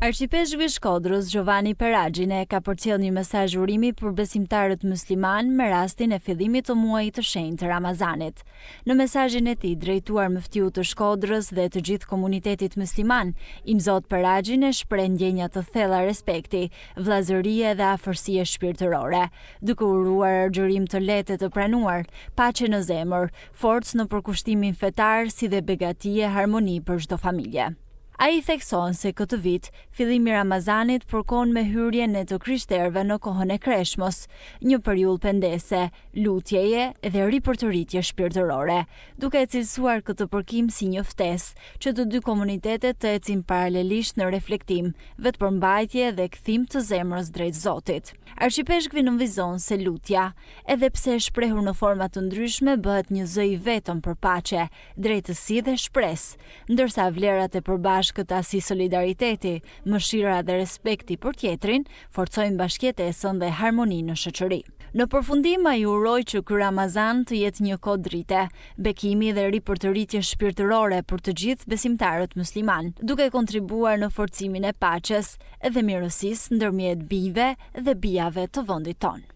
Arqipeshkvi Shkodrës Giovanni Peragjine ka përcjell një mesazh urimi për besimtarët musliman me rastin e fillimit të muajit të shenjtë të Ramazanit. Në mesazhin e tij drejtuar Muftiut të Shkodrës dhe të gjithë komunitetit musliman, Imzot Peragjine shpreh ndjenja të thella respekti, vllazërie dhe afërsie shpirtërore, duke uruar agjërim të lehtë të pranuar, paqe në zemër, forcë në përkushtimin fetar si dhe begati e harmoni për çdo familje. Ai thekson se këtë vit, fillimi i Ramazanit përkon me hyrjen e të krishterëve në kohën e Kreshmos, një periudhë pendese, lutjeje dhe ripërtëritje shpirtërore, duke e cilësuar këtë përkim si një ftesë që të dy komunitetet të ecin paralelisht në reflektim, vetëpërmbajtje dhe kthim të zemrës drejt Zotit. Arqipeshkvi nënvizon se lutja, edhe pse e shprehur në forma të ndryshme, bëhet një zë i vetëm për paqe, drejtësi dhe shpresë, ndërsa vlerat e përbashkëta si solidariteti, mëshira dhe respekti për tjetrin forcojnë bashkëtesën dhe harmoninë në shoqëri. Në përfundim, ai uroi që ky Ramazan të jetë një kohë drite, bekimi dhe ripërtëritje shpirtërore për të gjithë besimtarët musliman, duke kontribuar në forcimin e paqes dhe mirësisë ndërmjet bijve dhe bijave të vendit tonë.